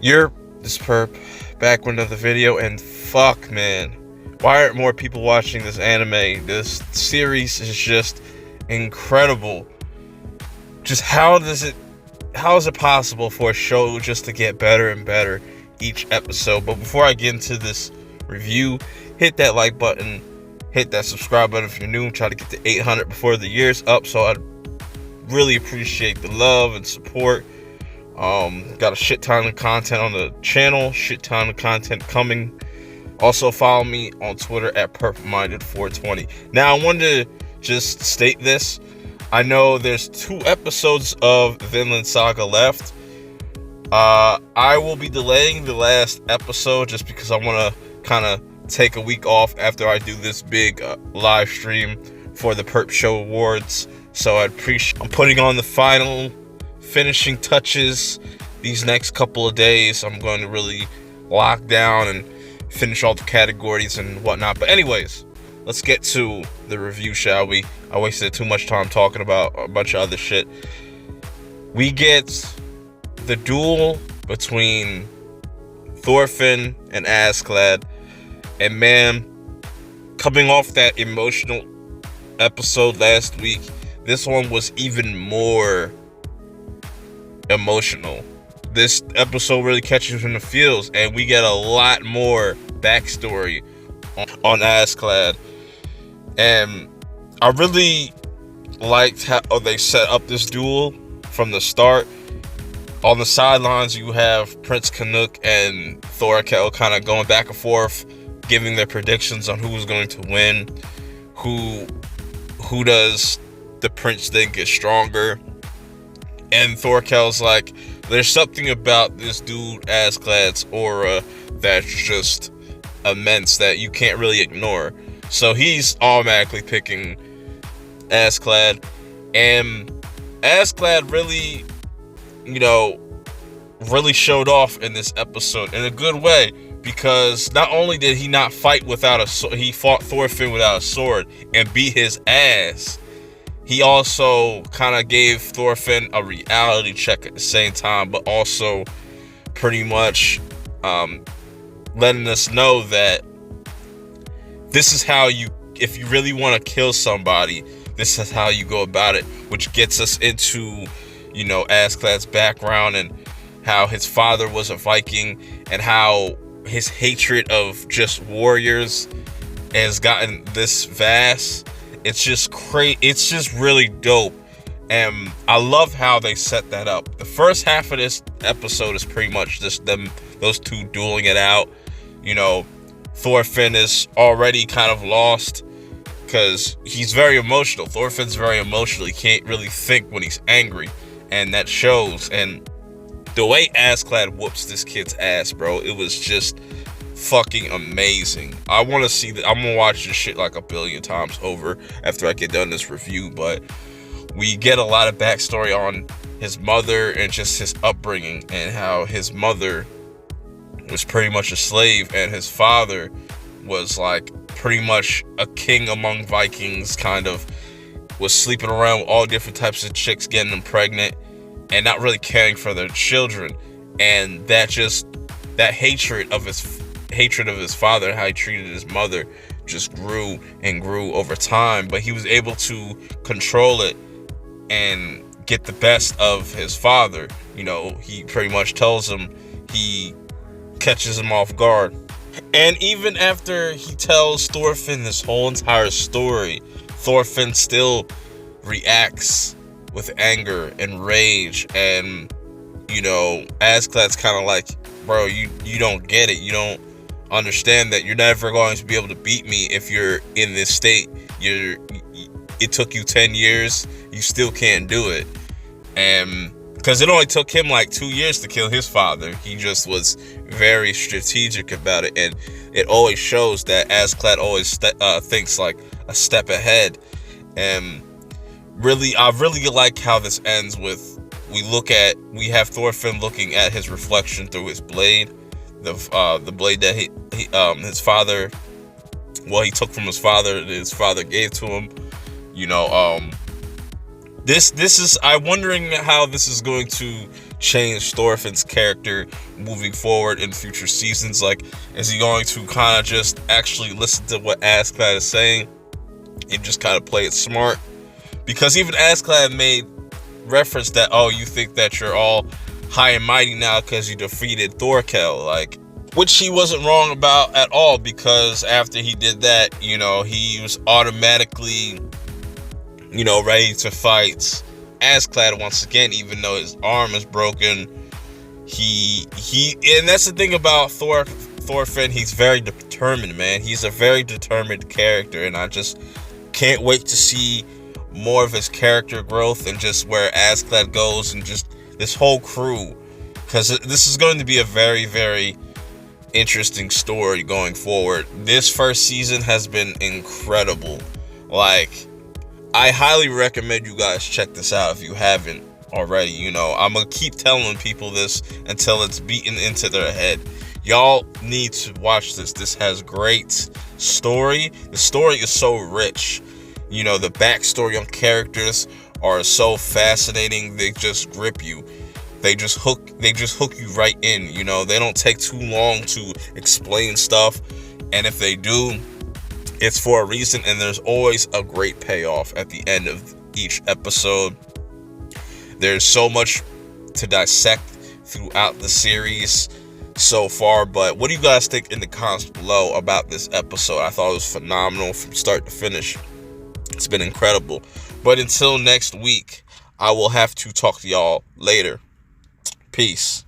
You're this perp back with another video, and fuck, man, why aren't more people watching this anime? This series is just incredible. Just how is it possible for a show just to get better and better each episode? But before I get into this review, hit that like button, hit that subscribe button if you're new. Try to get to 800 before the year's up, so I'd really appreciate the love and support. Got a shit ton of content on the channel, shit ton of content coming. Also follow me on Twitter at perfectminded420. Now I wanted to just state this. I know there's 2 episodes of Vinland Saga left. I will be delaying the last episode just because I want to kind of take a week off after I do this big live stream for the Perp Show Awards. So I'm putting on the finishing touches these next couple of days. I'm going to really lock down and finish all the categories and whatnot. But anyways, let's get to the review, shall we? I wasted too much time talking about a bunch of other shit. We get the duel between Thorfinn and Askeladd. And man, coming off that emotional episode last week, this one was even more emotional. This episode really catches you in the feels, and we get a lot more backstory on Askeladd. And I really liked how they set up this duel from the start. On the sidelines, you have Prince Canuck and Thorfinn kind of going back and forth, giving their predictions on who's going to win, who does the prince think is stronger. And Thorkel's like, there's something about this dude Askeladd's aura that's just immense that you can't really ignore. So he's automatically picking Askeladd. And Askeladd really, really showed off in this episode in a good way, because not only did he not fight without a sword, he fought Thorfinn without a sword and beat his ass. He also kind of gave Thorfinn a reality check at the same time, but also pretty much letting us know that this is how if you really want to kill somebody, this is how you go about it, which gets us into, Askeladd's background and how his father was a Viking and how his hatred of just warriors has gotten this vast. It's just crazy. It's just really dope. And I love how they set that up. The first half of this episode is pretty much just those two dueling it out. Thorfinn is already kind of lost because he's very emotional. Thorfinn's very emotional. He can't really think when he's angry, and that shows. And the way Askeladd whoops this kid's ass, bro, it was just fucking amazing. I want to see that. I'm gonna watch this shit like a billion times over after I get done this review. But we get a lot of backstory on his mother and just his upbringing, and how his mother was pretty much a slave and his father was like pretty much a king among Vikings, kind of was sleeping around with all different types of chicks, getting them pregnant and not really caring for their children. And that hatred of his father and how he treated his mother just grew and grew over time. But he was able to control it and get the best of his father. He pretty much tells him, he catches him off guard. And even after he tells Thorfinn this whole entire story, Thorfinn still reacts with anger and rage. And Askeladd's kind of like, bro, you don't get it. You don't understand that you're never going to be able to beat me if you're in this state. It took you 10 years, you still can't do it. And because it only took him like 2 years to kill his father, he just was very strategic about it. And it always shows that Askeladd always thinks like a step ahead. And I really like how this ends with, we have Thorfinn looking at his reflection through his blade, the blade that his father, he took from his father, that his father gave to him. This is, I'm wondering how this is going to change Thorfinn's character moving forward in future seasons? Like, is he going to kind of just actually listen to what Askeladd is saying and just kind of play it smart? Because even Askeladd made reference that, oh, you think that you're all high and mighty now because you defeated Thorkel, like, which he wasn't wrong about at all, because after he did that, you know, he was automatically, you know, ready to fight Askeladd once again, even though his arm is broken. And that's the thing about Thorfinn, he's very determined, man. He's a very determined character, and I just can't wait to see more of his character growth and just where Askeladd goes and just this whole crew, because this is going to be a very, very interesting story going forward. This first season has been incredible. Like, I highly recommend you guys check this out if you haven't already. You know, I'm gonna keep telling people this until it's beaten into their head. Y'all need to watch this. This has great story. The story is so rich. You know, the backstory on characters are so fascinating. They just grip you. They just hook you right in. You know, they don't take too long to explain stuff, and if they do, it's for a reason, and there's always a great payoff at the end of each episode. There's so much to dissect throughout the series so far, but what do you guys think in the comments below about this episode? I thought it was phenomenal from start to finish. It's been incredible. But until next week, I will have to talk to y'all later. Peace.